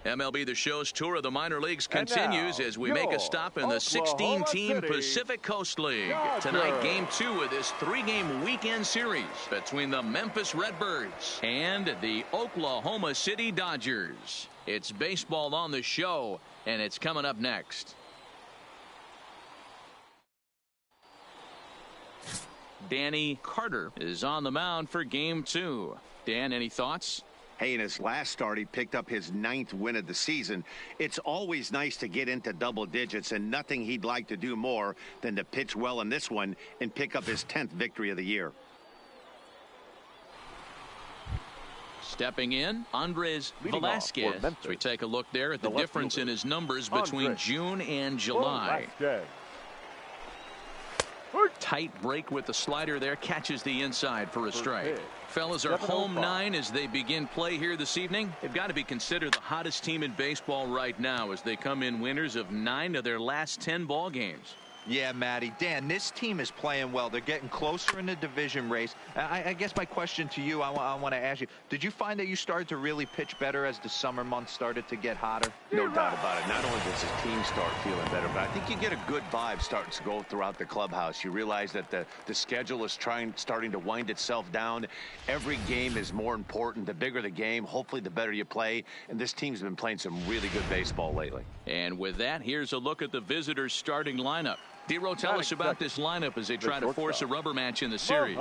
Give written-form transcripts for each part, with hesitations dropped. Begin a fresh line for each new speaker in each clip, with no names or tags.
MLB The Show's tour of the minor leagues continues as we make a stop in the 16-team Pacific Coast League. Tonight, Game 2 of this 3-game weekend series between the Memphis Redbirds and the Oklahoma City Dodgers. It's baseball on the show, and it's coming up next. Danny Carter is on the mound for Game 2. Dan, any thoughts?
Hey, in his last start, he picked up his 9th win of the season. It's always nice to get into double digits, and nothing he'd like to do more than to pitch well in this one and pick up his 10th victory of the year.
Stepping in, Andres Velasquez. So we take a look there at the difference in his numbers between June and July. Tight break with the slider there, catches the inside for a strike. Fellas are home 9 as they begin play here this evening. They've got to be considered the hottest team in baseball right now as they come in winners of 9 of their last 10 ball games.
Yeah, Matty. Dan, this team is playing well. They're getting closer in the division race. I guess my question to you, I want to ask you, did you find that you started to really pitch better as the summer months started to get hotter?
No doubt about it. Not only does the team start feeling better, but I think you get a good vibe starting to go throughout the clubhouse. You realize that the schedule is starting to wind itself down. Every game is more important. The bigger the game, hopefully the better you play. And this team's been playing some really good baseball lately.
And with that, here's a look at the visitors' starting lineup. Dero, tell us about this lineup as they try to force a rubber match in the series.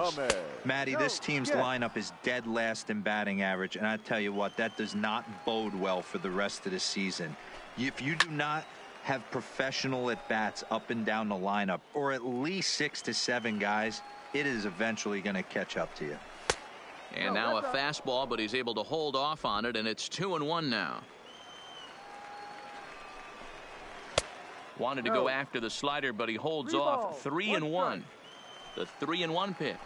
Matty, this team's lineup is dead last in batting average, and I tell you what, that does not bode well for the rest of the season. If you do not have professional at-bats up and down the lineup, or at least 6 to 7 guys, it is eventually going to catch up to you.
And now a fastball, but he's able to hold off on it, and it's 2-1 now. Wanted to go after the slider, but he holds off. 3-1. The 3-1 pitch.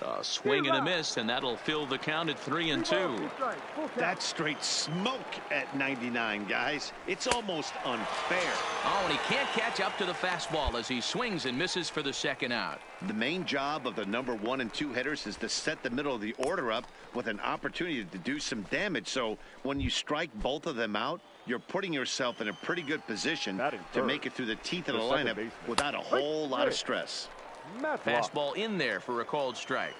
A swing and a miss, and that'll fill the count at 3-2.
That's straight smoke at 99, guys. It's almost unfair.
Oh, and he can't catch up to the fastball as he swings and misses for the second out.
The main job of the number 1 and 2 hitters is to set the middle of the order up with an opportunity to do some damage. So when you strike both of them out, you're putting yourself in a pretty good position to make it through the teeth of the lineup without a whole lot of stress.
Fastball in there for a called strike.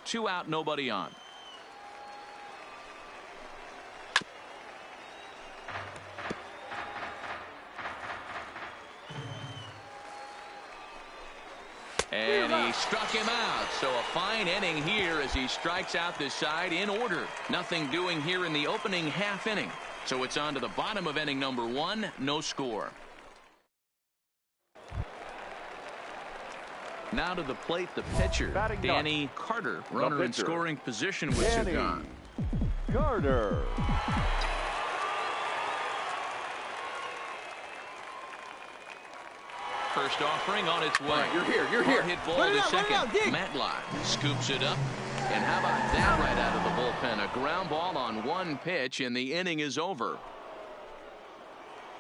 Two out, nobody on. And he struck him out. So a fine inning here as he strikes out this side in order. Nothing doing here in the opening half inning. So it's on to the bottom of inning number 1. No score. Now to the plate, the pitcher, Danny Carter. Runner in scoring position with two gone.
Carter.
First offering on its way.
You're here.
Hard hit ball to second. Matlock scoops it up. And how about that right out of the bullpen? A ground ball on one pitch, and the inning is over.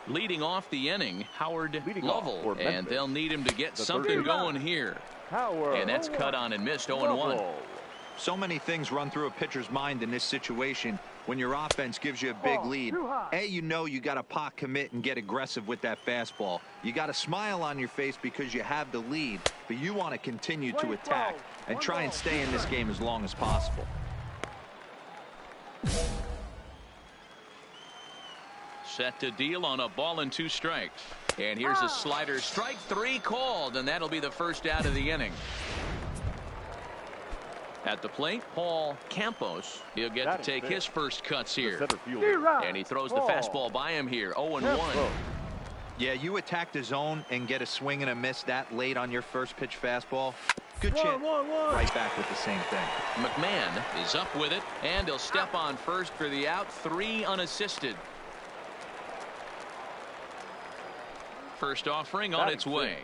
Leading off the inning, Howard Lovell. And they'll need him to get something going here. And that's cut on and missed 0-1.
So many things run through a pitcher's mind in this situation when your offense gives you a big lead. A, you know you got to pot commit and get aggressive with that fastball. You got a smile on your face because you have the lead, but you want to continue to attack and try and stay in this game as long as possible.
Set to deal on a ball and 2 strikes. And here's a slider. Strike 3 called, and that'll be the first out of the inning. At the plate, Paul Campos. He'll get to take his first cuts here. And he throws the fastball by him here. 0-1.
Yeah, you attack the zone and get a swing and a miss that late on your first pitch fastball. Good chance. Right back with the same thing.
McMahon is up with it, and he'll step on first for the out. 3 unassisted. First offering on its way.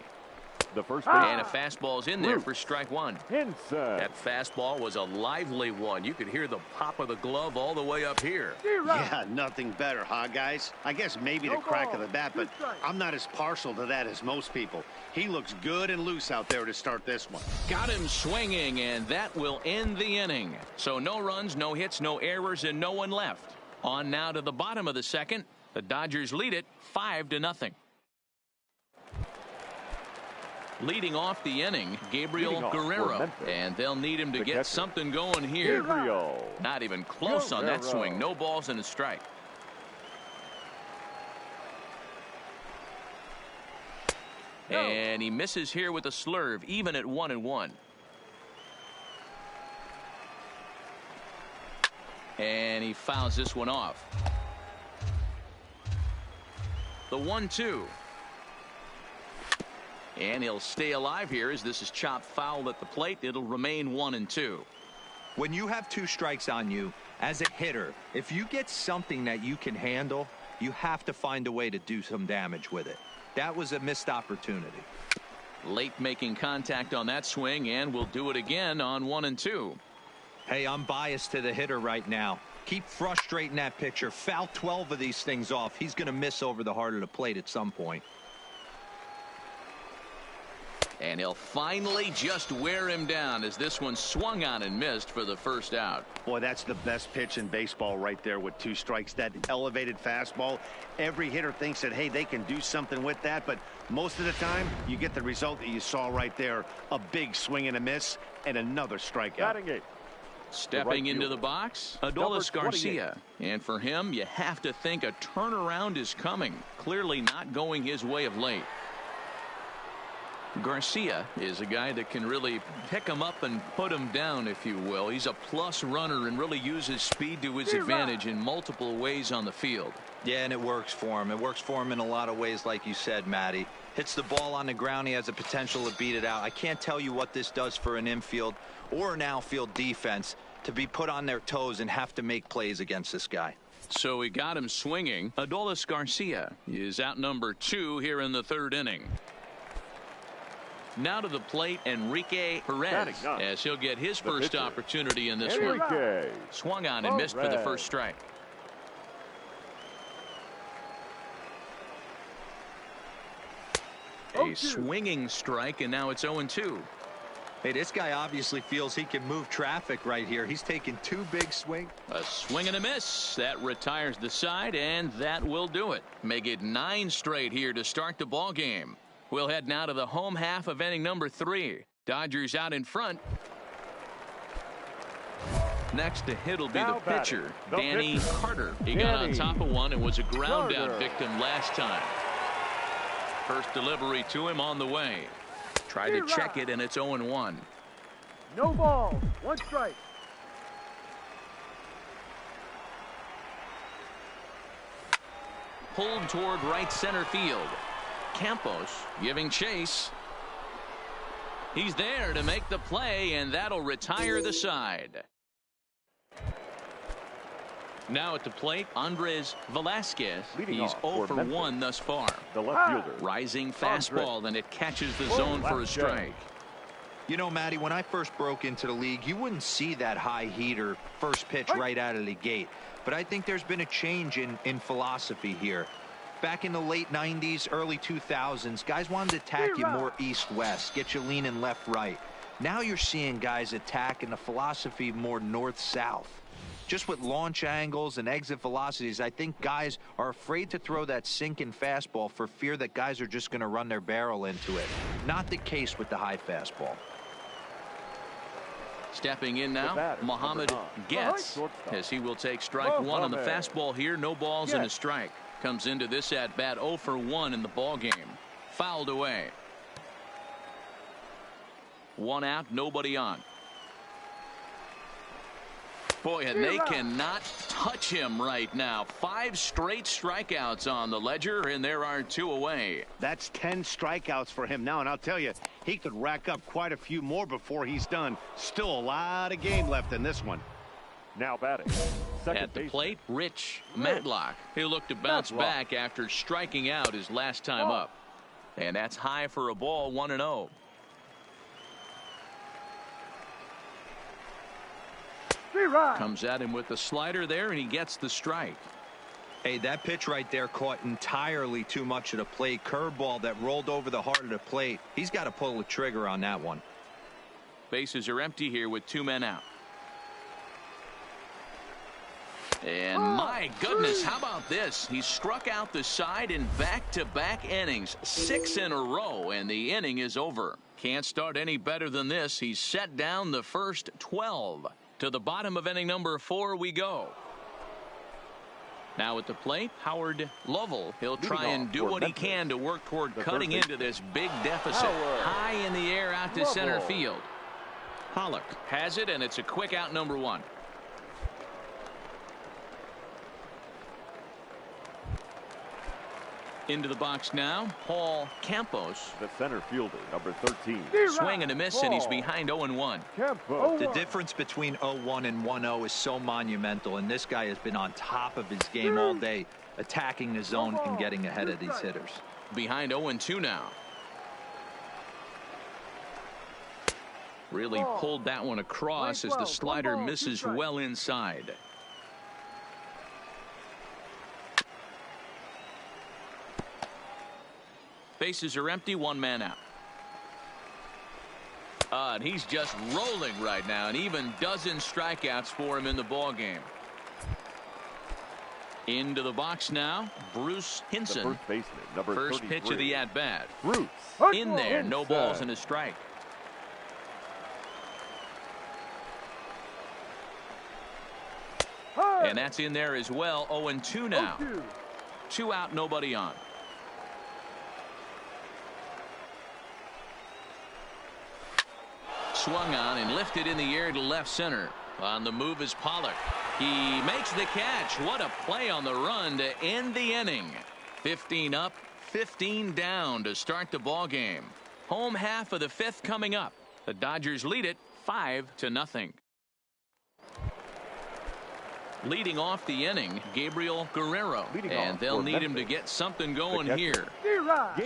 The first
and a fastball's in there for strike one.
Inside.
That fastball was a lively one. You could hear the pop of the glove all the way up here.
Yeah, nothing better, huh, guys? I guess maybe the crack of the bat, but I'm not as partial to that as most people. He looks good and loose out there to start this one.
Got him swinging, and that will end the inning. So no runs, no hits, no errors, and no one left. On now to the bottom of the second. The Dodgers lead it 5-0. Leading off the inning, Gabriel Guerrero, and they'll need him to get something going here. Not even close on that swing. No balls and a strike. And he misses here with a slurve, even at 1-1. And he fouls this one off. The 1-2. And he'll stay alive here as this is chopped foul at the plate. It'll remain 1-2.
When you have 2 strikes on you, as a hitter, if you get something that you can handle, you have to find a way to do some damage with it. That was a missed opportunity.
Late making contact on that swing, and we'll do it again on 1-2.
Hey, I'm biased to the hitter right now. Keep frustrating that pitcher. Foul 12 of these things off. He's going to miss over the heart of the plate at some point.
And he'll finally just wear him down as this one swung on and missed for the first out.
Boy, that's the best pitch in baseball right there with 2 strikes. That elevated fastball. Every hitter thinks that, hey, they can do something with that. But most of the time, you get the result that you saw right there. A big swing and a miss and another strikeout.
Stepping into the box, Adolis Garcia. And for him, you have to think a turnaround is coming. Clearly not going his way of late. Garcia is a guy that can really pick him up and put him down, if you will. He's a plus runner and really uses speed to his advantage in multiple ways on the field.
Yeah, and it works for him. It works for him in a lot of ways, like you said, Matty. Hits the ball on the ground. He has the potential to beat it out. I can't tell you what this does for an infield or an outfield defense to be put on their toes and have to make plays against this guy.
So we got him swinging. Adolis Garcia is out number 2 here in the 3rd inning. Now to the plate, Enrique Perez, as he'll get his first opportunity in this one. Swung on and missed for the first strike. A swinging strike, and now it's 0-2.
Hey, this guy obviously feels he can move traffic right here. He's taking 2 big swings.
A swing and a miss. That retires the side, and that will do it. Make it 9 straight here to start the ball game. We'll head now to the home half of inning number 3. Dodgers out in front. Next to hit will be the pitcher, Danny Carter. He got on top of one and was a ground out victim last time. First delivery to him on the way. Tried to check it, and it's 0-1.
No balls, 1 strike.
Pulled toward right center field. Campos giving chase. He's there to make the play, and that'll retire the side. Now at the plate, Andres Velasquez. He's 0 for 1 thus far.
The left fielder.
Rising fastball, and it catches the zone for a strike.
You know, Matty, when I first broke into the league, you wouldn't see that high heater first pitch right out of the gate. But I think there's been a change in philosophy here. Back in the late 90s, early 2000s, guys wanted to attack you more east-west, get you leaning left-right. Now you're seeing guys attack in the philosophy more north-south. Just with launch angles and exit velocities, I think guys are afraid to throw that sinking fastball for fear that guys are just going to run their barrel into it. Not the case with the high fastball.
Stepping in now, Mohamed Getz, as he will take strike 1 on the fastball here. No balls and a strike. Comes into this at bat 0 for 1 in the ball game. Fouled away. 1 out, nobody on. Boy, and they cannot touch him right now. 5 straight strikeouts on the ledger, and there are 2 away.
That's 10 strikeouts for him now, and I'll tell you, he could rack up quite a few more before he's done. Still a lot of game left in this one.
Now batting.
At the plate, Rich Matlock. He'll look to bounce back after striking out his last time up. And that's high for a ball, 1-0. Comes at him with the slider there, and he gets the strike.
Hey, that pitch right there caught entirely too much of the plate. Curveball that rolled over the heart of the plate. He's got to pull the trigger on that one.
Bases are empty here with 2 men out. And my goodness, how about this? He struck out the side in back-to-back innings, 6 in a row, and the inning is over. Can't start any better than this. He's set down the first 12. To the bottom of inning number 4 we go. Now at the plate, Howard Lovell. He'll try and do what he can to work toward cutting into this big deficit. High in the air out to center field. Pollock has it, and it's a quick out, number 1. Into the box now, Paul Campos.
The center fielder, number 13.
Swing and a miss, and he's behind 0-1.
The difference between 0-1 and 1-0 is so monumental, and this guy has been on top of his game all day, attacking the zone and getting ahead of these hitters.
Behind 0-2 now. Really pulled that one across as the slider misses well inside. Bases are empty, 1 man out. And he's just rolling right now, and even dozen strikeouts for him in the ball game. Into the box now, Bruce Hinson.
The first baseman, number
First
33.
pitch of the at-bat.
Bruce
In there, no balls and a strike. And that's in there as well, 0-2 now. 2 out, nobody on. Swung on and lifted in the air to left center. On the move is Pollock. He makes the catch. What a play on the run to end the inning. 15 up, 15 down to start the ball game. Home half of the 5th coming up. The Dodgers lead it 5-0. Leading off the inning, Gabriel Guerrero. And they'll need him to get something going here.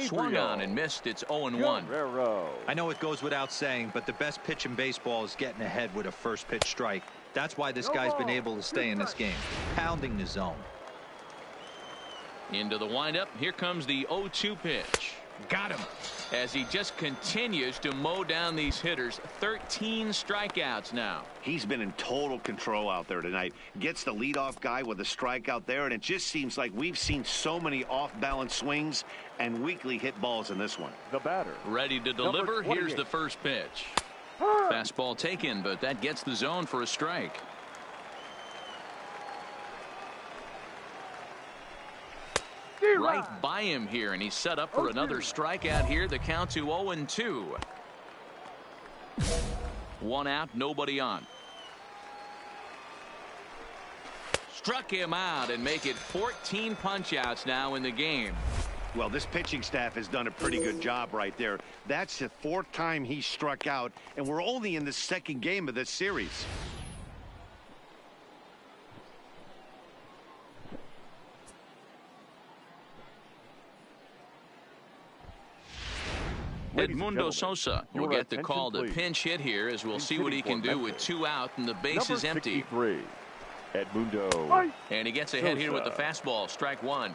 Swung on and missed. It's 0-1.
I know it goes without saying, but the best pitch in baseball is getting ahead with a first pitch strike. That's why this guy's been able to stay in this game, pounding the zone.
Into the windup. Here comes the 0-2 pitch. Got him. As he just continues to mow down these hitters. 13 strikeouts now.
He's been in total control out there tonight. Gets the leadoff guy with a strikeout there, and it just seems like we've seen so many off-balance swings and weakly hit balls in this one.
The batter.
Ready to deliver. Here's the first pitch. Fastball taken, but that gets the zone for a strike. Right by him here, and he's set up for another strikeout here. The count to 0-2. 1 out, nobody on. Struck him out and make it 14 punch-outs now in the game.
Well, this pitching staff has done a pretty good job right there. That's the 4th time he struck out, and we're only in the 2nd game of this series.
Edmundo Sosa will get the call to pinch hit here, as we'll see what he can do with 2 out and the base is empty.
Edmundo.
And he gets ahead here with the fastball. Strike 1.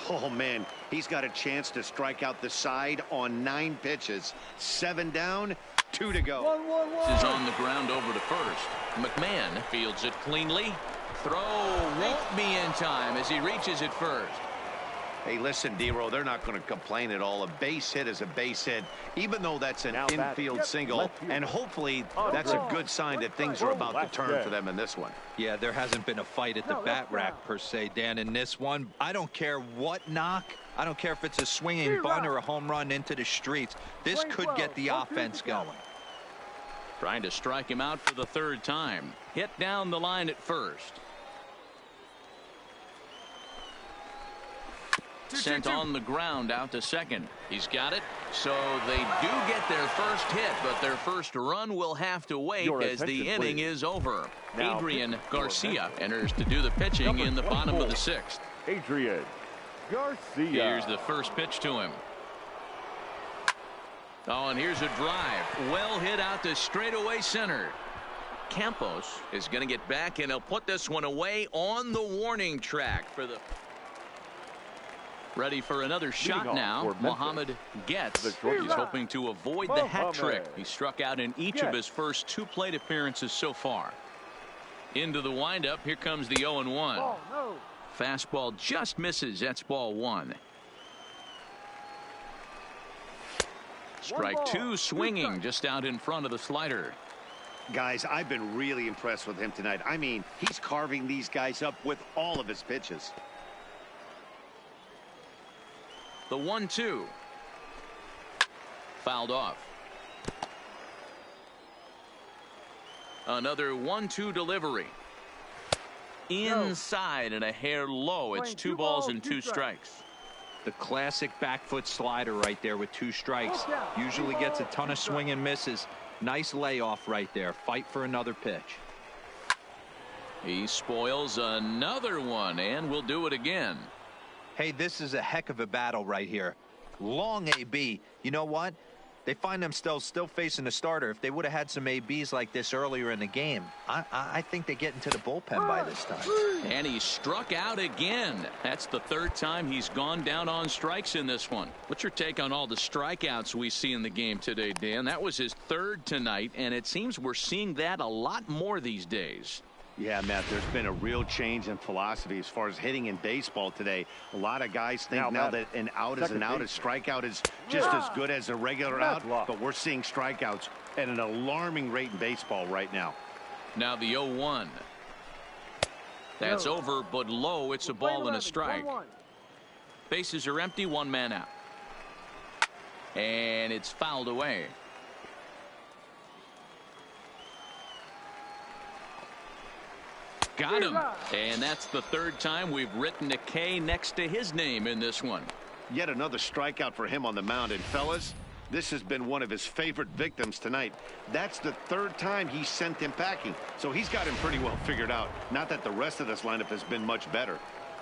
Oh, man, he's got a chance to strike out the side on 9 pitches. 7 down, 2 to go.
This is on the ground over to first. McMahon fields it cleanly. Throw won't be in time as he reaches it first.
Hey, listen, D-Row, they're not going to complain at all. A base hit is a base hit, even though that's an infield single. And hopefully that's a good sign that things are about to turn for them in this one.
Yeah, there hasn't been a fight at the bat rack per se, Dan. In this one, I don't care what knock. I don't care if it's a swinging bunt or a home run into the streets. This could get the offense going.
Trying to strike him out for the 3rd time. Hit down the line at first. Sent on the ground out to second. He's got it. So they do get their first hit, but their first run will have to wait as the inning is over. Adrian Garcia enters to do the pitching in the bottom of the 6th.
Adrian Garcia.
Here's the first pitch to him. Oh, and here's a drive. Well hit out to straightaway center. Campos is going to get back, and he'll put this one away on the warning track for the... Ready for another shot now. Mohammed gets. He's hoping to avoid the hat trick. He struck out in each of his first 2 plate appearances so far. Into the windup. Here comes the 0-1. Fastball just misses. That's ball 1. Strike 2 swinging just out in front of the slider.
Guys, I've been really impressed with him tonight. I mean, he's carving these guys up with all of his pitches.
The 1-2. Fouled off. Another 1-2 delivery. Inside and a hair low. It's 2 balls and 2 strikes.
The classic back foot slider right there with 2 strikes. Usually gets a ton of swing and misses. Nice layoff right there. Fight for another pitch.
He spoils another one and will do it again.
Hey, this is a heck of a battle right here. Long AB. You know what? They find themselves still facing the starter. If they would have had some ABs like this earlier in the game, I think they get into the bullpen by this time.
And he struck out again. That's the 3rd time he's gone down on strikes in this one. What's your take on all the strikeouts we see in the game today, Dan? That was his 3rd tonight, and it seems we're seeing that a lot more these days.
Yeah, Matt, there's been a real change in philosophy as far as hitting in baseball today. A lot of guys think now that an out is an out, a strikeout is just as good as a regular out, but we're seeing strikeouts at an alarming rate in baseball right now.
Now the 0-1. That's over, but low. It's a ball and a strike. Bases are empty, 1 man out. And it's fouled away. Got him. And that's the 3rd time we've written a K next to his name in this one.
Yet another strikeout for him on the mound. And fellas, this has been one of his favorite victims tonight. That's the 3rd time he sent him packing. So he's got him pretty well figured out. Not that the rest of this lineup has been much better.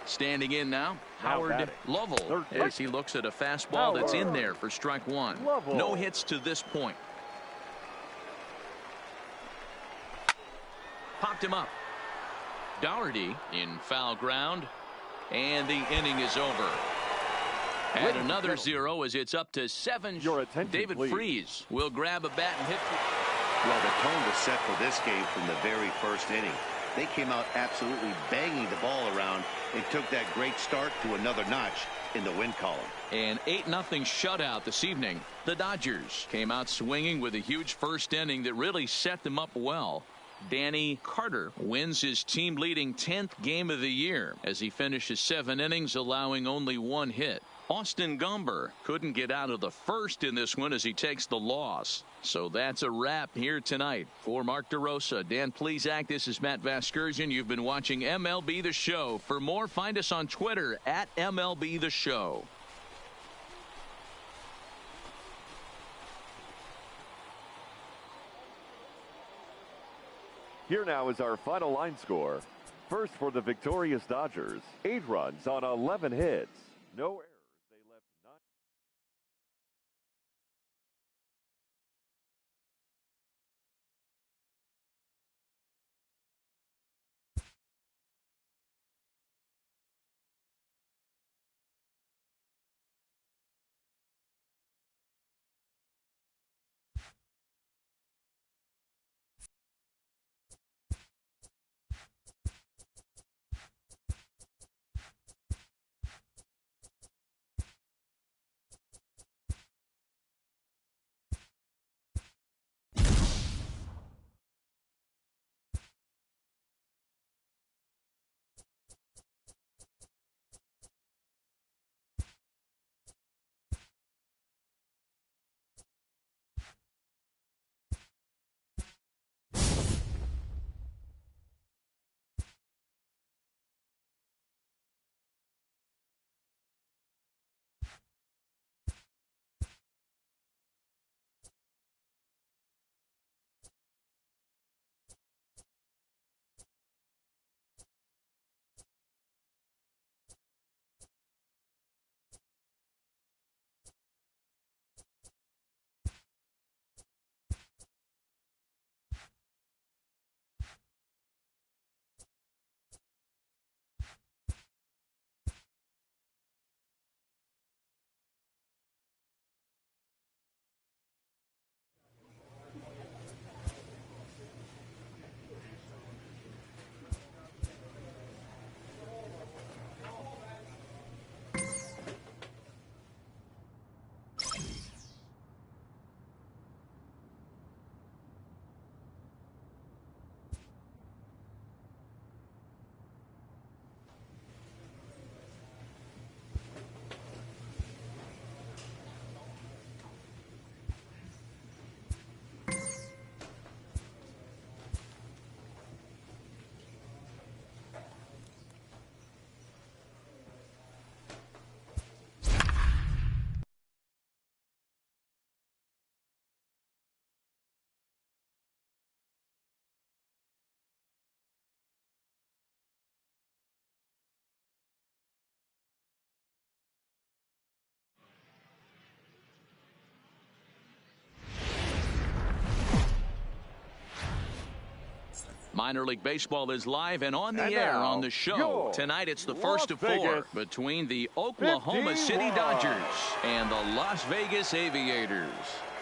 Standing in now, Howard Lovell, as he looks at a fastball that's in there for strike 1. No hits to this point. Popped him up. Doherty in foul ground, and the inning is over. At another 0 as it's up to 7. David Freese will grab a bat and hit.
Well, the tone was set for this game from the very first inning. They came out absolutely banging the ball around and took that great start to another notch in the win column.
An 8-0 shutout this evening. The Dodgers came out swinging with a huge first inning that really set them up well. Danny Carter wins his team-leading 10th game of the year as he finishes 7 innings, allowing only 1 hit. Austin Gomber couldn't get out of the first in this one as he takes the loss. So that's a wrap here tonight. For Mark DeRosa, Dan Plesac, this is Matt Vasgersian. You've been watching MLB The Show. For more, find us on Twitter at MLB The Show.
Here now is our final line score. First for the victorious Dodgers, 8 runs on 11 hits. No errors.
Minor League Baseball is live and on the air on the show. Tonight it's the first of four between the Oklahoma City Dodgers and the Las Vegas Aviators.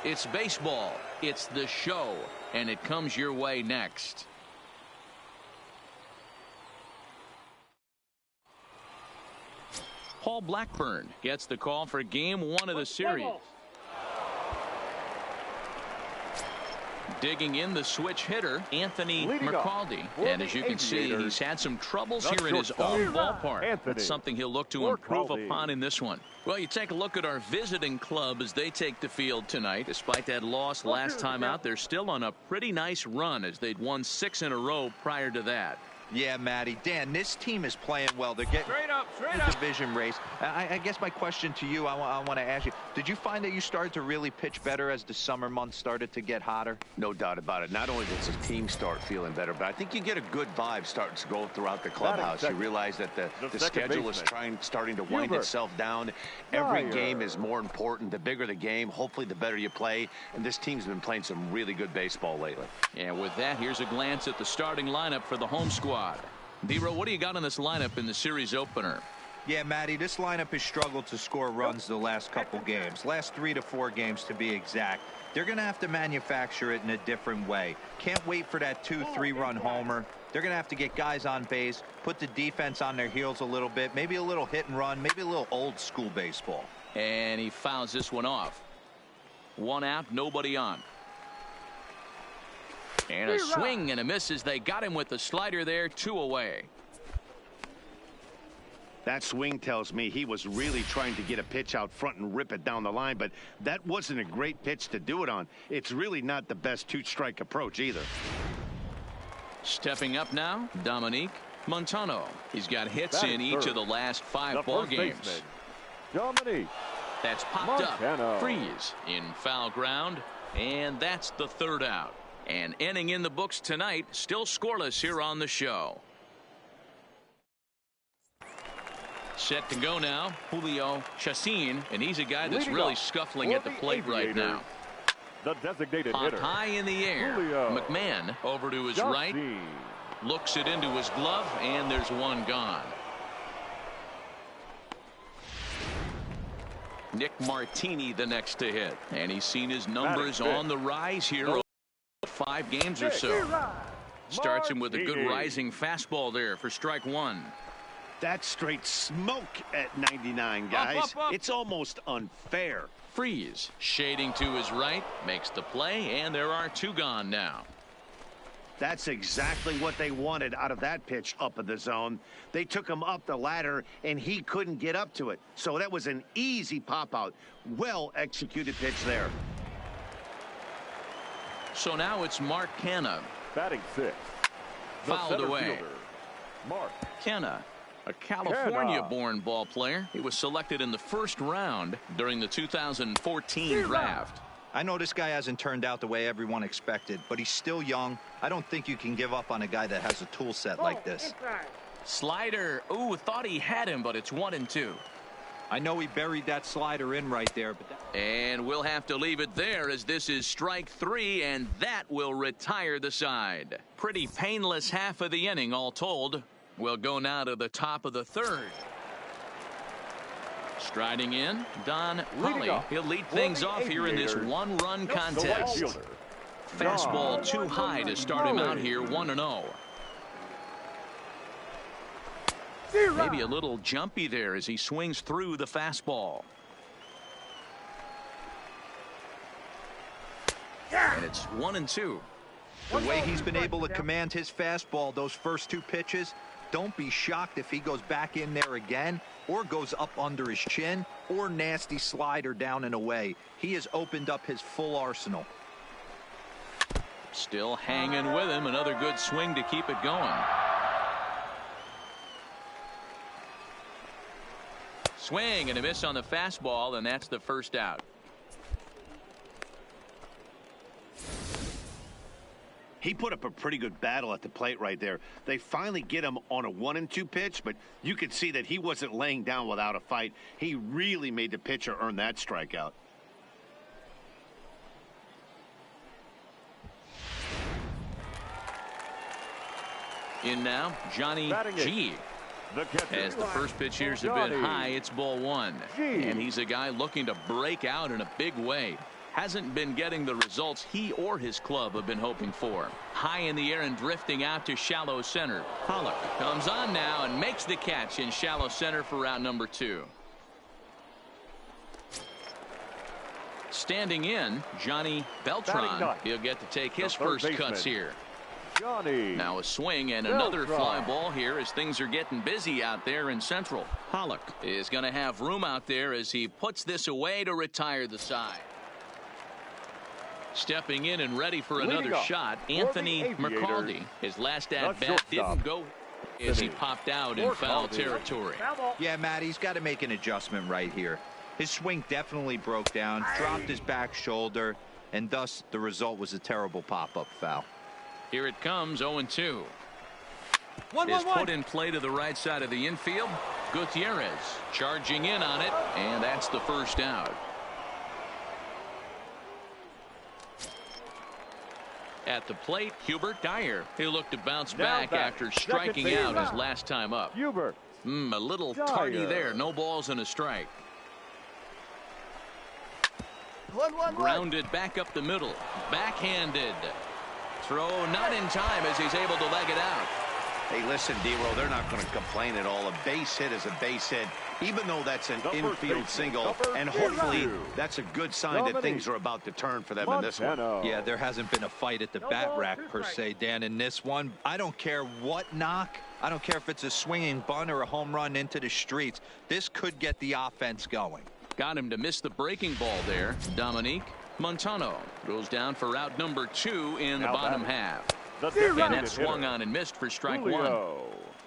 It's baseball, it's the show, and it comes your way next. Paul Blackburn gets the call for game one of the series. Digging in the switch hitter, Anthony McCaldy. And as you can see, he's had some troubles here in his own ballpark. That's something he'll look to improve upon in this one. Well, you take a look at our visiting club as they take the field tonight. Despite that loss last time out, they're still on a pretty nice run as they'd won 6 in a row prior to that.
Yeah, Matty. Dan, this team is playing well. They're getting the division race. I guess my question to you, I want to ask you, did you find that you started to really pitch better as the summer months started to get hotter?
No doubt about it. Not only does the team start feeling better, but I think you get a good vibe starting to go throughout the clubhouse. You realize that the schedule is starting to wind itself down. Every game is more important. The bigger the game, hopefully the better you play. And this team's been playing some really good baseball lately.
And with that, here's a glance at the starting lineup for the home squad. Dero, what do you got in this lineup in the series opener?
Yeah, Matty, this lineup has struggled to score runs the last couple games. Last 3 to 4 games to be exact. They're going to have to manufacture it in a different way. Can't wait for that 2-3 run homer. They're going to have to get guys on base, put the defense on their heels a little bit, maybe a little hit and run, maybe a little old school baseball.
And he fouls this one off. 1 out, nobody on. And a swing and a miss as they got him with the slider there, 2 away.
That swing tells me he was really trying to get a pitch out front and rip it down the line, but that wasn't a great pitch to do it on. It's really not the best 2-strike approach either.
Stepping up now, Dominique Montano. He's got hits in each of the last 5 ball games.
Dominique.
That's popped up. Freeze in foul ground, and that's the 3rd out. An inning in the books tonight, still scoreless here on the show. Set to go now, Julio Chacin, and he's a guy that's really scuffling at the plate right now.
The designated
hitter. High in the air. Julio. McMahon over to his right. Looks it into his glove, and there's one gone. Nick Martini the next to hit. And he's seen his numbers on the rise here over 5 games or so. Starts him with a good rising fastball there for strike 1.
That's straight smoke at 99, guys. It's almost unfair.
Freeze shading to his right, makes the play, and there are 2 gone now.
That's exactly what they wanted out of that pitch up in the zone. They took him up the ladder, and he couldn't get up to it. So that was an easy pop-out. Well-executed pitch there.
So now it's Mark Canha.
Batting 6th.
Fouled away.
Fielder, Mark
Canha, a California-born ball player. He was selected in the 1st round during the 2014 draft.
I know this guy hasn't turned out the way everyone expected, but he's still young. I don't think you can give up on a guy that has a tool set like this.
Slider. Ooh, thought he had him, but it's 1-2.
I know he buried that slider in right there.
And we'll have to leave it there as this is strike 3, and that will retire the side. Pretty painless half of the inning all told. We'll go now to the top of the 3rd. Striding in, Don Holly. He'll lead things off here in this 1-run contest. Fastball too high to start him out here, 1-0. Maybe a little jumpy there as he swings through the fastball. And it's 1-2.
The way he's been able to command his fastball those first 2 pitches, don't be shocked if he goes back in there again or goes up under his chin or nasty slider down and away. He has opened up his full arsenal.
Still hanging with him. Another good swing to keep it going. Swing and a miss on the fastball, and that's the 1st out.
He put up a pretty good battle at the plate right there. They finally get him on a 1-2 pitch, but you could see that he wasn't laying down without a fight. He really made the pitcher earn that strikeout.
In now, Johnny G. As the first pitch here's a bit high, it's ball one. And he's a guy looking to break out in a big way. Hasn't been getting the results he or his club have been hoping for. High in the air and drifting out to shallow center. Pollock comes on now and makes the catch in shallow center for route number 2. Standing in, Johnny Beltran. He'll get to take his first cuts here. Now a swing and another fly ball here as things are getting busy out there in central. Pollock is going to have room out there as he puts this away to retire the side. Stepping in and ready for another shot, Anthony McCaldy. His last at-bat didn't go as he popped out in foul territory.
Yeah, Matt, he's got to make an adjustment right here. His swing definitely broke down, dropped his back shoulder, and thus the result was a terrible pop-up foul.
Here it comes, 0-2. Is put in play to the right side of the infield. Gutierrez charging in on it, and that's the first out. At the plate, Hubert Dyer. He'll look to bounce back after striking out his last time up.
Hubert.
A little tardy there. No balls and a strike. Grounded back up the middle. Backhanded. Throw not in time as he's able to leg it out.
Hey, listen, D-Roll, they're not going to complain at all. A base hit is a base hit, even though that's an infield single. And hopefully that's a good sign that things are about to turn for them in this one.
Yeah, there hasn't been a fight at the bat rack per se, Dan, in this one. I don't care what knock. I don't care if it's a swinging bunt or a home run into the streets. This could get the offense going.
Got him to miss the breaking ball there. Dominique Montano goes down for route number 2 in the bottom half. And that swung on and missed for strike 1.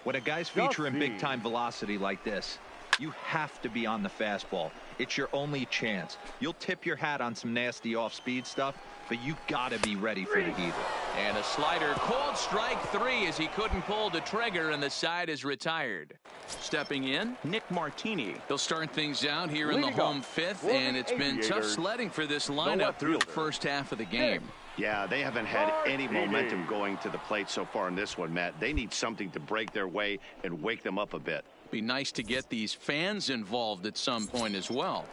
When a guy's featuring big-time velocity like this, you have to be on the fastball. It's your only chance. You'll tip your hat on some nasty off-speed stuff, but you got to be ready for the heater.
And a slider called strike 3 as he couldn't pull the trigger, and the side is retired. Stepping in, Nick Martini. They'll start things out here in the home 5th, and it's been tough sledding for this lineup through the first half of the game.
Yeah, they haven't had any momentum going to the plate so far in this one, Matt. They need something to break their way and wake them up a bit.
Be nice to get these fans involved at some point as well.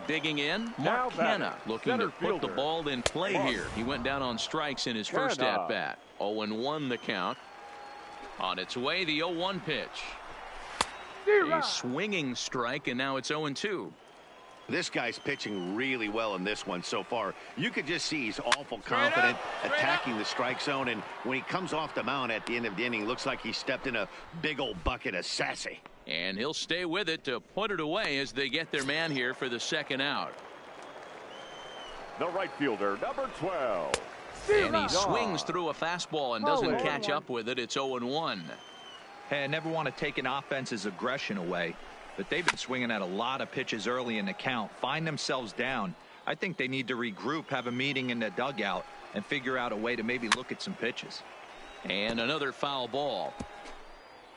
Digging in, Mark Canna looking to put the ball in play here. He went down on strikes in his first at-bat. 0-1 the count. On its way, the 0-1 pitch. A swinging strike, and now it's 0-2.
This guy's pitching really well in this one so far. You could just see he's awful confident attacking the strike zone, and when he comes off the mound at the end of the inning, looks like he stepped in a big old bucket of sassy.
And he'll stay with it to put it away as they get their man here for the second out.
The right fielder, number 12.
And he swings through a fastball and doesn't catch up with it. It's 0-1.
Hey, I never want to take an offense's aggression away, but they've been swinging at a lot of pitches early in the count, find themselves down. I think they need to regroup, have a meeting in the dugout, and figure out a way to maybe look at some pitches.
And another foul ball.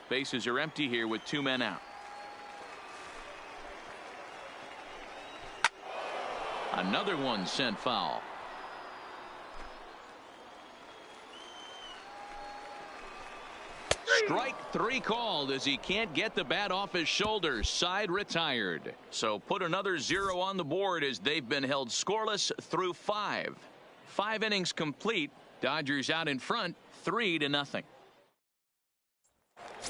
Bases are empty here with 2 men out. Another one sent foul. Strike 3 called as he can't get the bat off his shoulders. Side retired. So put another 0 on the board as they've been held scoreless through 5. 5 innings complete. Dodgers out in front 3-0.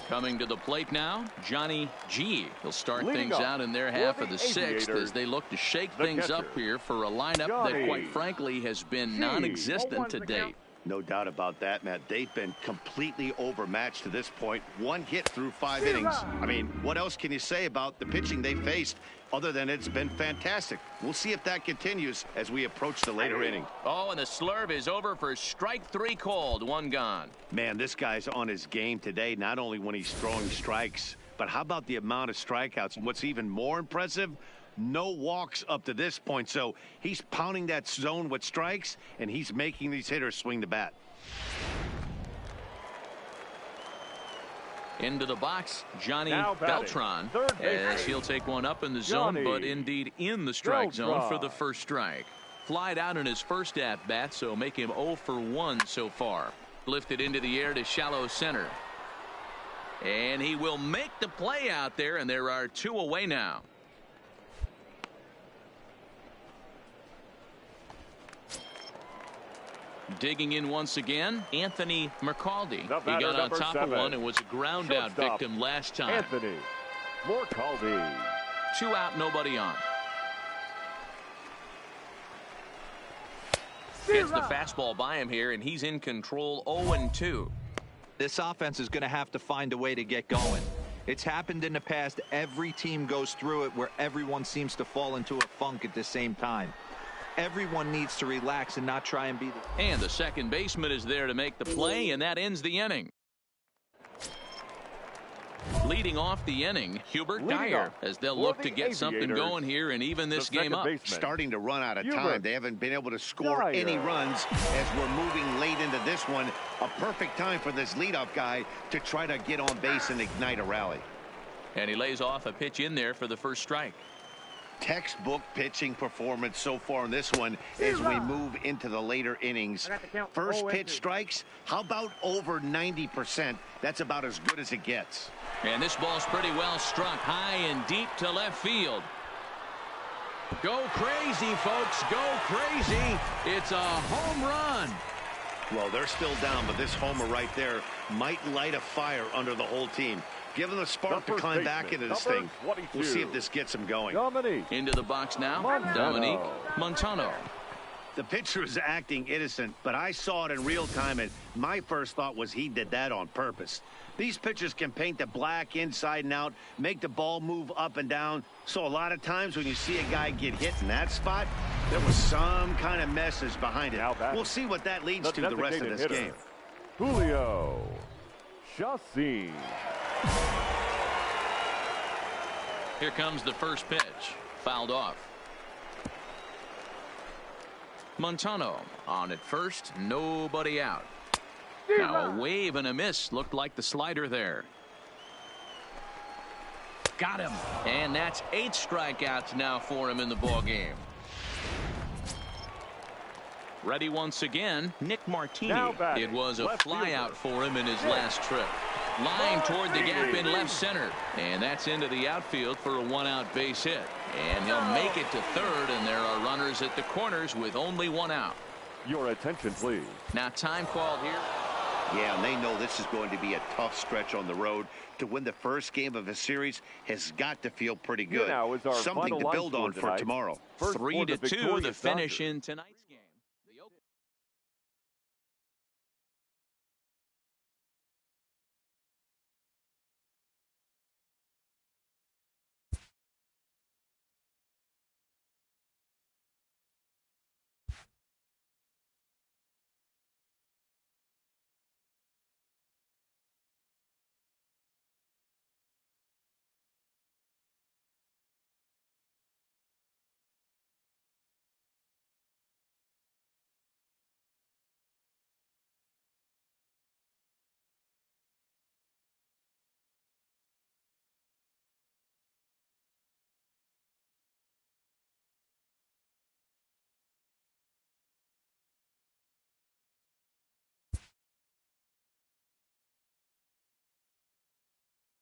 Coming to the plate now, Johnny G. He'll start things out in their half of the 6th as they look to shake things up here for a lineup that quite frankly has been non-existent to date.
No doubt about that, Matt. They've been completely overmatched to this point. 1 hit through 5 innings. I mean, what else can you say about the pitching they faced other than it's been fantastic? We'll see if that continues as we approach the later inning.
Oh, and the slurve is over for strike 3 called. 1 gone.
Man, this guy's on his game today, not only when he's throwing strikes, but how about the amount of strikeouts? And what's even more impressive, no walks up to this point. So he's pounding that zone with strikes, and he's making these hitters swing the bat.
Into the box, Johnny Beltran, as he'll take one up in the zone, but indeed in the strike zone for the first strike. Flied out in his first at-bat, so make him 0 for 1 so far. Lifted into the air to shallow center. And he will make the play out there, and there are 2 away now. Digging in once again, Anthony McCaldy. He got on top of one and was a ground out victim last time.
Anthony McCaldy.
2 out, nobody on. Gets the fastball by him here, and he's in control. 0-2.
This offense is going to have to find a way to get going. It's happened in the past. Every team goes through it where everyone seems to fall into a funk at the same time. Everyone needs to relax and not try and be the...
And the second baseman is there to make the play, and that ends the inning. Leading off the inning, Hubert Dyer, as they'll look to get something going here and even this game up.
Starting to run out of time. They haven't been able to score any runs as we're moving late into this one. A perfect time for this leadoff guy to try to get on base and ignite a rally.
And he lays off a pitch in there for the first strike.
Textbook pitching performance so far in this one as we move into the later innings. First pitch strikes, how about over 90%? That's about as good as it gets.
And this ball's pretty well struck high and deep to left field. Go crazy, folks. Go crazy. It's a home run.
Well, they're still down, but this homer right there might light a fire under the whole team. Give them a spark to climb back into this thing. We'll see if this gets them going.
Into the box now, Dominique Montano.
The pitcher is acting innocent, but I saw it in real time, and my first thought was he did that on purpose. These pitchers can paint the black inside and out, make the ball move up and down. So a lot of times when you see a guy get hit in that spot, there was some kind of message behind it. We'll see what that leads to the rest of this game.
Julio Chassin.
Here comes the first pitch. Fouled off. Montano on at first. Nobody out. Now a wave and a miss. Looked like the slider there. Got him. And that's 8 strikeouts now for him in the ball game. Ready once again, Nick Martini. It was a flyout for him in his last trip. Line toward the gap in left center. And that's into the outfield for a 1-out base hit. And he'll make it to third, and there are runners at the corners with only 1 out.
Your attention, please.
Now time called here.
Yeah, and they know this is going to be a tough stretch on the road. To win the first game of a series has got to feel pretty good. Something to build on for tomorrow.
3-2 the finish in tonight's game.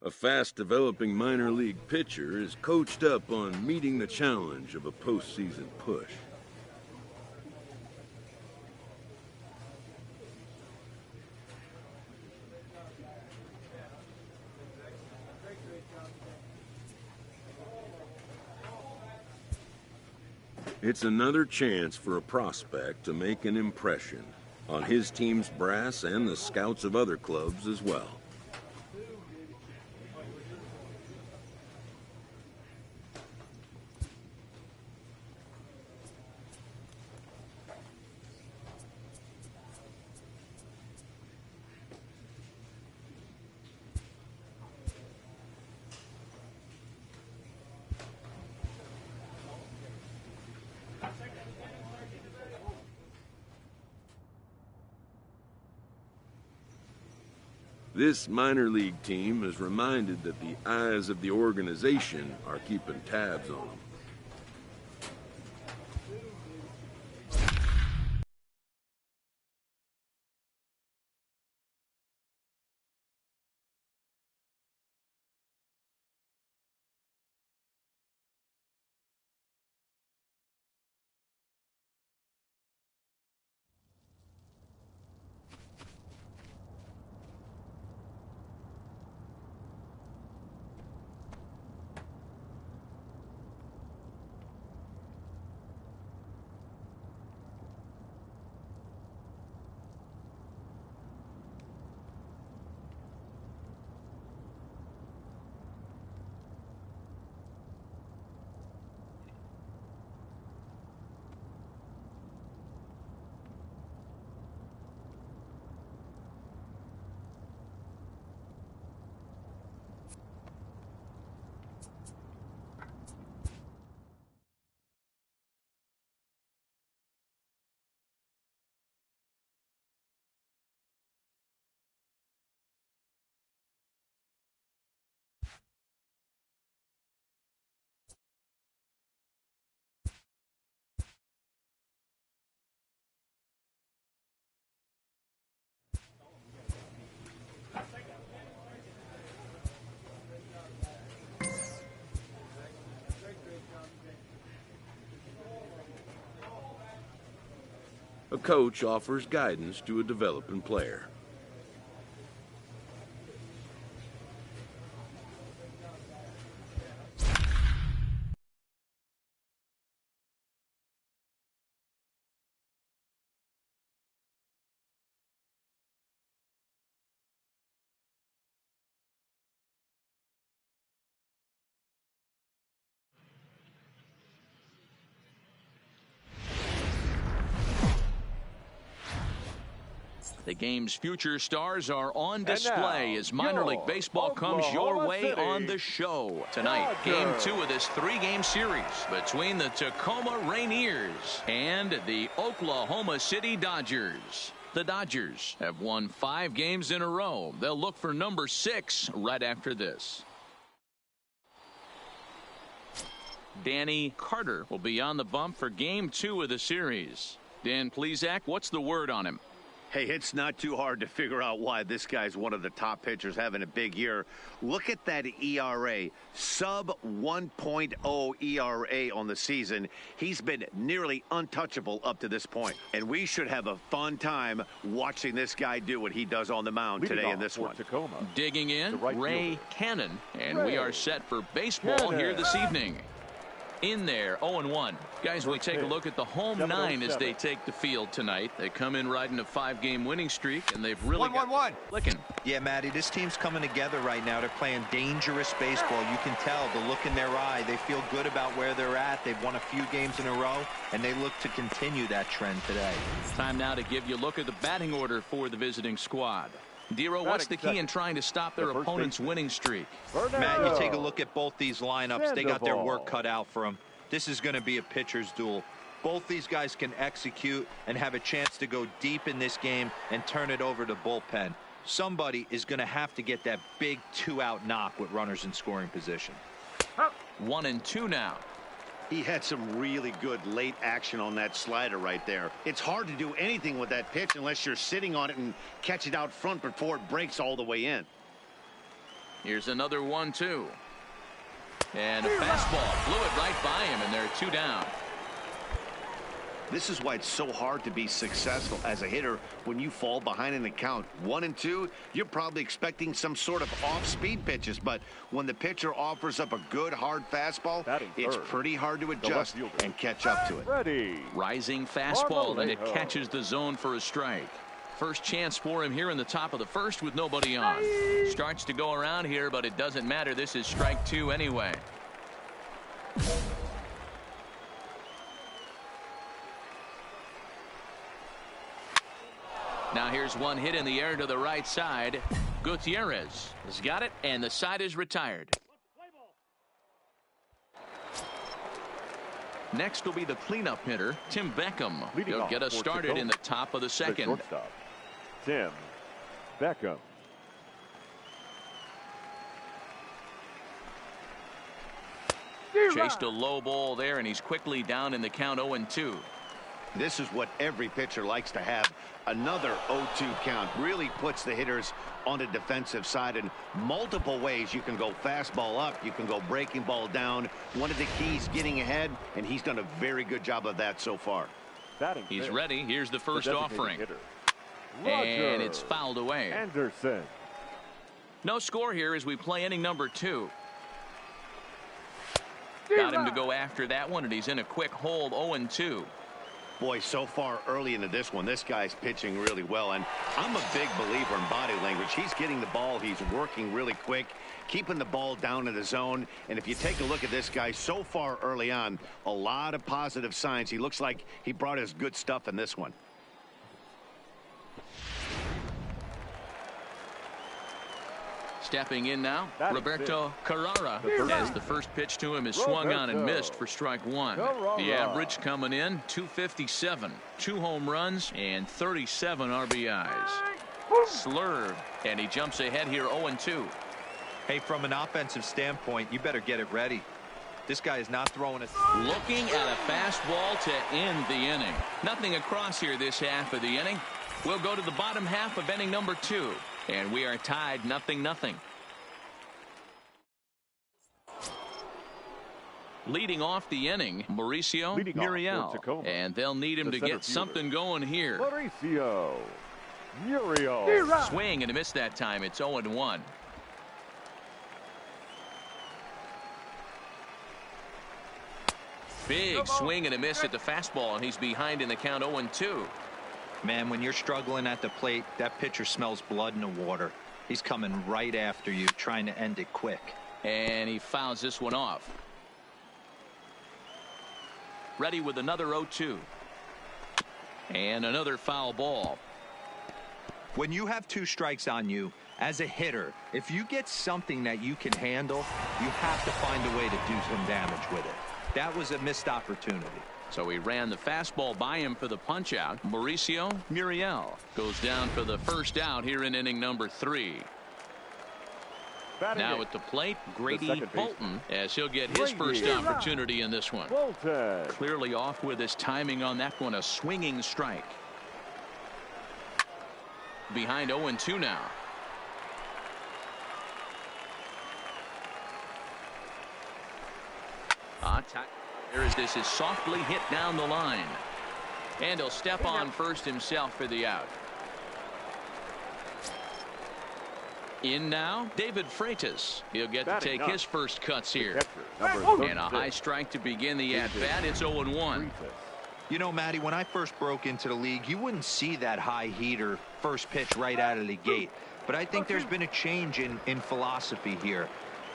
A fast-developing minor league pitcher is coached up on meeting the challenge of a postseason push. It's another chance for a prospect to make an impression on his team's brass and the scouts of other clubs as well. This minor league team is reminded that the eyes of the organization are keeping tabs on them. a coach offers guidance to a developing player.
The game's future stars are on display as minor league baseball comes your way on the show. Tonight, game 2 of this 3-game series between the Tacoma Rainiers and the Oklahoma City Dodgers. The Dodgers have won 5 games in a row. They'll look for number 6 right after this. Danny Carter will be on the bump for game 2 of the series. Dan Plesac, what's the word on him?
Hey, it's not too hard to figure out why this guy's one of the top pitchers having a big year. Look at that ERA, sub 1.0 ERA on the season. He's been nearly untouchable up to this point. And we should have a fun time watching this guy do what he does on the mound today in this one.
Tacoma,
digging in, Ray Cannon. And we are set for baseball
Cannon
here this evening. In there, 0-1. Guys, we take a look at the home 9 as they take the field tonight. They come in riding a 5-game winning streak, and they've really got clicking.
Yeah, Matty, this team's coming together right now. They're playing dangerous baseball. You can tell the look in their eye. They feel good about where they're at. They've won a few games in a row, and they look to continue that trend today.
It's time now to give you a look at the batting order for the visiting squad. Dero, what's the key in trying to stop their opponent's winning streak?
Matt, you take a look at both these lineups. They got their work cut out for them. This is going to be a pitcher's duel. Both these guys can execute and have a chance to go deep in this game and turn it over to bullpen. Somebody is going to have to get that big 2-out knock with runners in scoring position.
1-2 now.
He had some really good late action on that slider right there. It's hard to do anything with that pitch unless you're sitting on it and catch it out front before it breaks all the way in.
Here's another 1-2. And a fastball blew it right by him, and they're 2 down.
This is why it's so hard to be successful as a hitter when you fall behind in the count. 1-2, you're probably expecting some sort of off-speed pitches, but when the pitcher offers up a good hard fastball, it's pretty hard to adjust and catch up to it.
Rising fastball, and it catches the zone for a strike. First chance for him here in the top of the first with nobody on. Starts to go around here, but it doesn't matter. This is strike 2 anyway. Now here's one hit in the air to the right side. Gutierrez has got it, and the side is retired. Next will be the cleanup hitter, Tim Beckham. He'll get us started in the top of the second.
Tim Beckham.
Chased a low ball there, and he's quickly down in the count 0-2.
This is what every pitcher likes to have. Another 0-2 count really puts the hitters on the defensive side in multiple ways. You can go fastball up, you can go breaking ball down. One of the keys, getting ahead, and he's done a very good job of that so far.
He's ready. Here's the first offering. And it's fouled away.
Anderson.
No score here as we play inning number 2. Got him to go after that one, and he's in a quick hold, 0-2.
Boy, so far early into this one, this guy's pitching really well, and I'm a big believer in body language. He's getting the ball, he's working really quick, keeping the ball down in the zone, and if you take a look at this guy so far early on, a lot of positive signs. He looks like he brought his good stuff in this one.
Stepping in now, Roberto Carrara, as the first pitch to him is swung on and missed for strike 1. The average coming in, 257, 2 home runs, and 37 RBIs. Slurve, and he jumps ahead here, 0-2.
Hey, from an offensive standpoint, you better get it ready. This guy is not throwing it.
Looking at a fastball to end the inning. Nothing across here this half of the inning. We'll go to the bottom half of inning number 2. And we are tied 0-0. Leading off the inning, Mauricio Muriel. And they'll need him to get something going here.
Mauricio Muriel.
Swing and a miss that time. It's 0-1. Big swing and a miss at the fastball, and he's behind in the count 0-2.
Man, when you're struggling at the plate, that pitcher smells blood in the water. He's coming right after you, trying to end it quick.
And he fouls this one off. Ready with another 0-2. And another foul ball.
When you have 2 strikes on you, as a hitter, if you get something that you can handle, you have to find a way to do some damage with it. That was a missed opportunity.
So he ran the fastball by him for the punch out. Mauricio Muriel goes down for the first out here in inning number 3. Now at the plate, Grady Bolton, as he'll get his first opportunity in this one. Clearly off with his timing on that one, a swinging strike. Behind 0-2 now. There is this is softly hit down the line. And he'll step on first himself for the out. In now, David Freitas. He'll get to take his first cuts here. And a high strike to begin the at-bat. It's 0-1.
You know, Matty, when I first broke into the league, you wouldn't see that high heater first pitch right out of the gate. But I think there's been a change in philosophy here.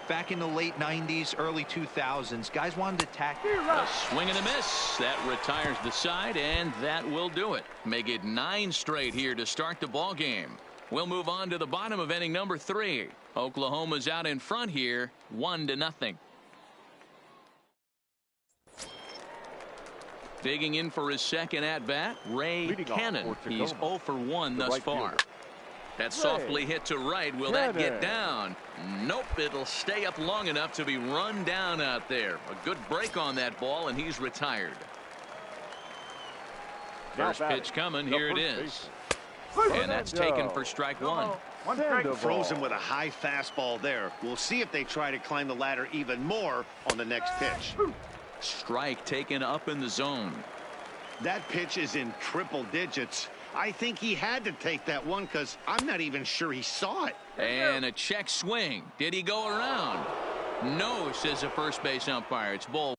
Back in the late 90s, early 2000s, guys wanted to attack.
A swing and a miss. That retires the side, and that will do it. Make it 9 straight here to start the ball game. We'll move on to the bottom of inning number 3. Oklahoma's out in front here, 1-0. Digging in for his second at-bat, Ray Cannon. He's 0 for 1 thus far. That softly hit to right. Will that get down? Nope. It'll stay up long enough to be run down out there. A good break on that ball, and he's retired. First pitch coming. Here it is. And that's taken for strike 1.
Frozen with a high fastball there. We'll see if they try to climb the ladder even more on the next pitch.
Strike taken up in the zone.
That pitch is in triple digits. I think he had to take that one because I'm not even sure he saw it.
And a check swing. Did he go around? No, says the first base umpire. It's ball.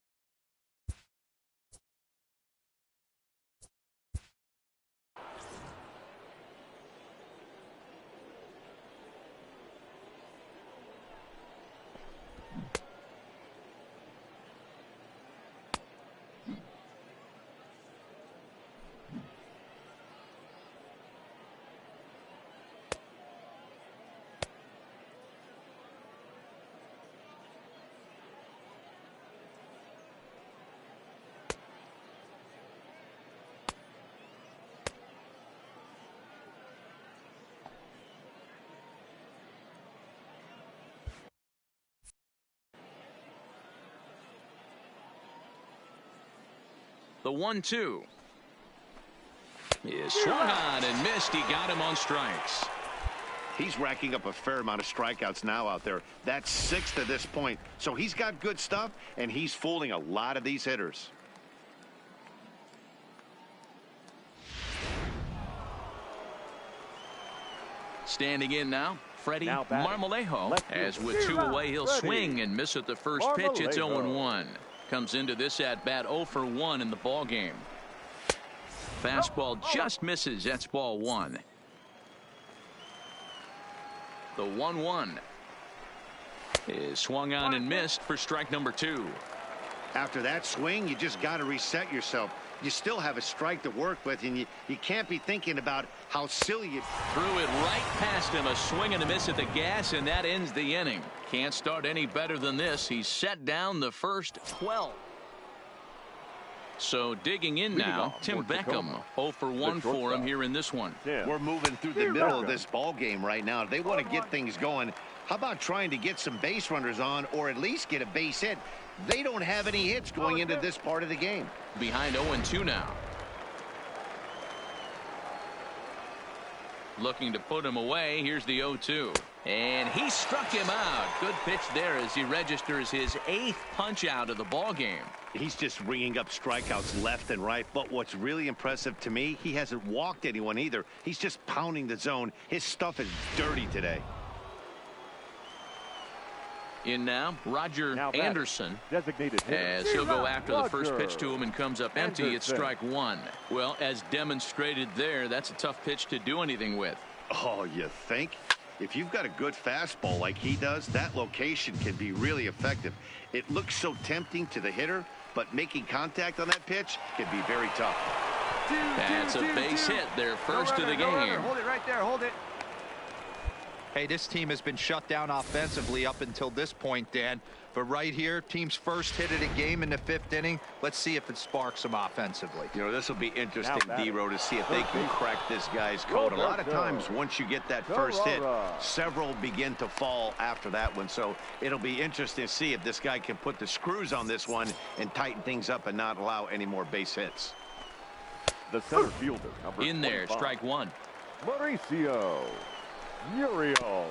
The 1-2 is swung on and missed. He got him on strikes.
He's racking up a fair amount of strikeouts now out there. That's 6 to this point. So he's got good stuff, and he's fooling a lot of these hitters.
Standing in now, Freddie Marmolejo. As with 2 away, he'll swing and miss at the first pitch. It's 0-1. Comes into this at-bat 0 for 1 in the ball game. Fastball just misses. That's ball 1. The 1-1 is swung on and missed for strike number 2.
After that swing, you just got to reset yourself. You still have a strike to work with, and you can't be thinking about how silly you
threw it right past him. A swing and a miss at the gas, and that ends the inning. Can't start any better than this. He's set down the first 12. So digging in now, Tim Beckham 0 for 1 for him here in this one.
We're moving through the middle of this ball game right now. They want to get things going. How about trying to get some base runners on, or at least get a base hit? They don't have any hits going into this part of the game.
Behind 0-2 now. Looking to put him away. Here's the 0-2. And he struck him out. Good pitch there as he registers his 8th punch out of the ball game.
He's just ringing up strikeouts left and right. But what's really impressive to me, he hasn't walked anyone either. He's just pounding the zone. His stuff is dirty today.
In now, Roger Anderson,
designated hitter.
as he'll go after the first pitch to him and comes up empty. It's strike one. Well, as demonstrated there, that's a tough pitch to do anything with.
Oh, you think? If you've got a good fastball like he does, that location can be really effective. It looks so tempting to the hitter, but making contact on that pitch can be very tough.
That's a base hit, their first of the game.
Hold it right there. Hold it.
Hey, this team has been shut down offensively up until this point, Dan. But right here, team's first hit of the game in the 5th inning. Let's see if it sparks them offensively.
You know, this will be interesting, D-Row, to see if they can crack this guy's code. A lot of times, once you get that first hit, several begin to fall after that one. So it'll be interesting to see if this guy can put the screws on this one and tighten things up and not allow any more base hits.
The center fielder, number
in there,
25.
strike one.
Mauricio Uriel.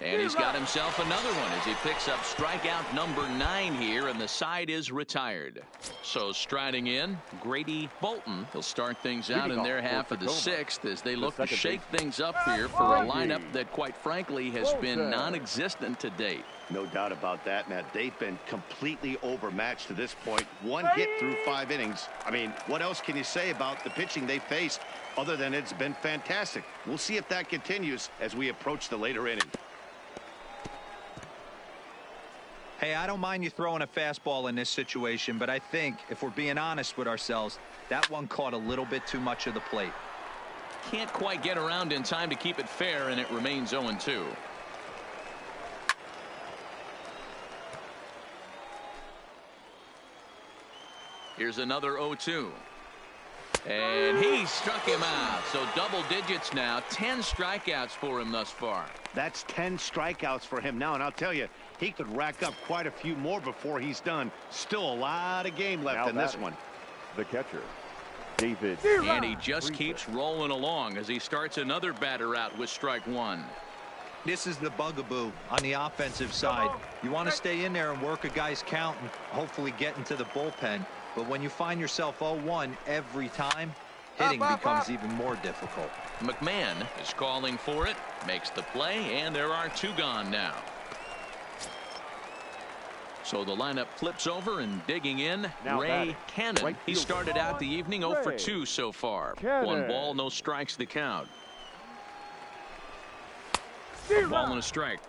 And he's got himself another one as he picks up strikeout number 9 here, and the side is retired. So striding in, Grady Bolton. He'll start things out in their half of the 6th as they look to shake things up here for a lineup that, quite frankly, has been non-existent to date.
No doubt about that, Matt. They've been completely overmatched to this point. One hit through 5 innings. I mean, what else can you say about the pitching they faced other than it's been fantastic? We'll see if that continues as we approach the later inning.
Hey, I don't mind you throwing a fastball in this situation, but I think, if we're being honest with ourselves, that one caught a little bit too much of the plate.
Can't quite get around in time to keep it fair, and it remains 0-2. Here's another 0-2. And he struck him out. So double digits now. 10 strikeouts for him thus far.
That's 10 strikeouts for him now, and I'll tell you, he could rack up quite a few more before he's done. Still a lot of game left in this one.
The catcher, David.
And he just keeps rolling along as he starts another batter out with strike one.
This is the bugaboo on the offensive side. You want to stay in there and work a guy's count and hopefully get into the bullpen. But when you find yourself 0-1 every time, hitting becomes even more difficult.
McMahon is calling for it, makes the play, and there are 2 gone now. So the lineup flips over, and digging in, Ray Cannon. He started out the evening 0 for 2 so far. 1 ball, no strikes the count. A ball and a strike.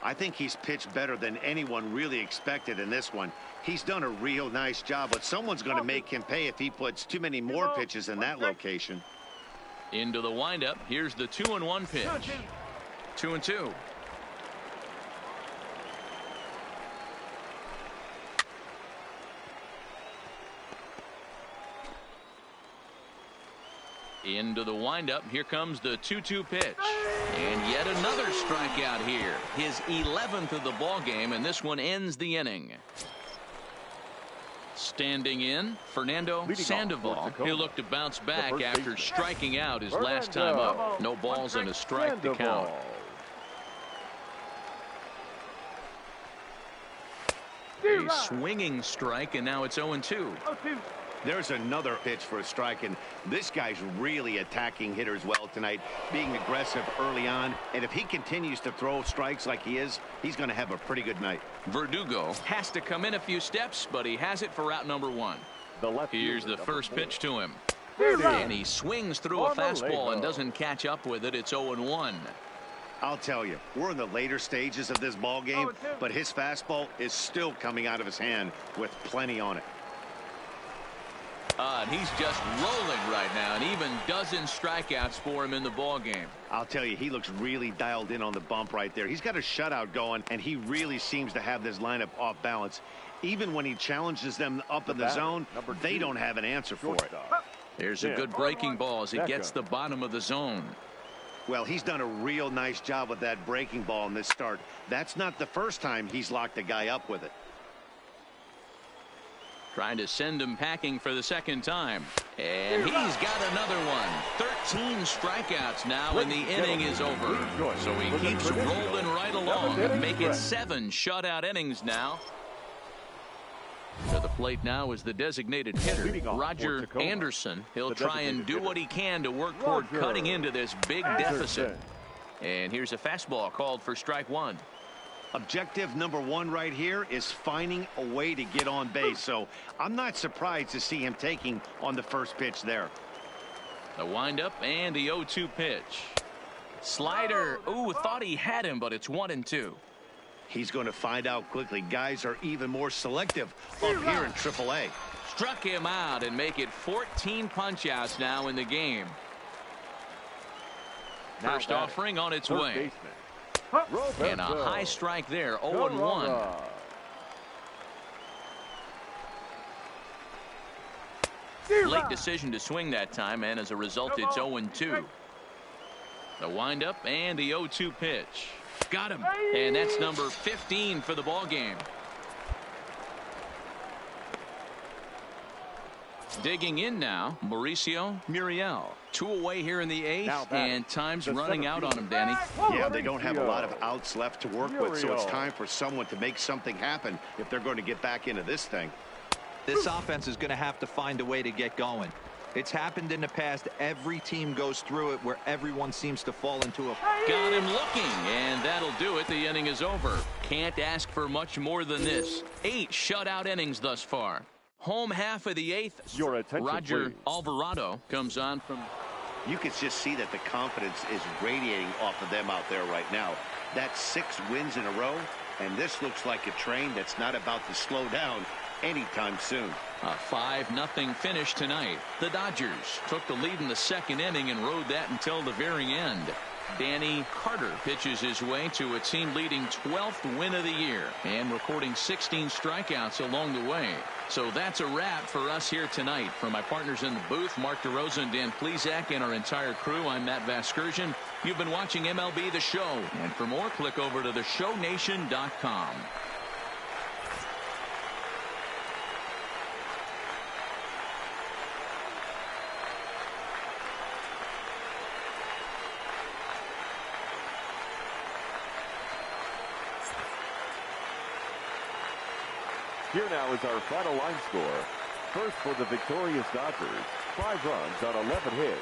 I think he's pitched better than anyone really expected in this one. He's done a real nice job, but someone's going to make him pay if he puts too many more pitches in that location.
Into the windup. Here's the 2-1 pitch. 2-2. Into the windup. Here comes the 2-2 pitch. And yet another strikeout here. His 11th of the ball game, and this one ends the inning. Standing in, Fernando Sandoval. He'll look to bounce back after striking out his last time up. No balls and a strike to count. A swinging strike, and now it's 0-2.
There's another pitch for a strike, and this guy's really attacking hitters well tonight, being aggressive early on. And if he continues to throw strikes like he is, he's going to have a pretty good night.
Verdugo has to come in a few steps, but he has it for out number 1. Here's the first pitch to him. And he swings through a fastball and doesn't catch up with it. It's 0-1.
I'll tell you, we're in the later stages of this ball game, but his fastball is still coming out of his hand with plenty on it.
And he's just rolling right now, and even dozen strikeouts for him in the ball game.
I'll tell you, he looks really dialed in on the bump right there. He's got a shutout going, and he really seems to have this lineup off balance. Even when he challenges them up in the zone, they don't have an answer for it.
There's a good breaking ball as he gets the bottom of the zone.
Well, he's done a real nice job with that breaking ball in this start. That's not the first time he's locked a guy up with it.
Trying to send him packing for the second time. And he's got another one. 13 strikeouts now, and the inning is over. So he keeps rolling right along. Make it 7 shutout innings now. To the plate now is the designated hitter, Roger Anderson. He'll try and do what he can to work toward cutting into this big deficit. And here's a fastball called for strike one.
Objective number 1 right here is finding a way to get on base. So I'm not surprised to see him taking on the first pitch there.
The windup and the 0-2 pitch. Slider. Ooh, thought he had him, but it's 1-2.
He's going to find out quickly. Guys are even more selective up here in AAA.
Struck him out and make it 14 punch-outs now in the game. First offering on its way. And a high strike there, 0-1. Late decision to swing that time, and as a result, it's 0-2. The windup and the 0-2 pitch. Got him. And that's number 15 for the ball game. Digging in now, Mauricio Muriel. 2 away here in the 8th, and time's running out on him, Danny.
Yeah, they don't have a lot of outs left to work with, so it's time for someone to make something happen if they're going to get back into this thing.
This offense is going to have to find a way to get going. It's happened in the past. Every team goes through it where everyone seems to fall into a...
Got him looking, and that'll do it. The inning is over. Can't ask for much more than this. 8 shutout innings thus far. Home half of the 8th.
Your attention,
Roger
please.
Alvarado comes on from...
You can just see that the confidence is radiating off of them out there right now. That's 6 wins in a row, and this looks like a train that's not about to slow down anytime soon.
A 5-0 finish tonight. The Dodgers took the lead in the 2nd inning and rode that until the very end. Danny Carter pitches his way to a team-leading 12th win of the year and recording 16 strikeouts along the way. So that's a wrap for us here tonight. For my partners in the booth, Mark DeRosa and Dan Plesac, and our entire crew, I'm Matt Vasgersian. You've been watching MLB The Show. And for more, click over to theshownation.com.
Here now is our final line score. First for the victorious Dodgers, 5 runs on 11 hits.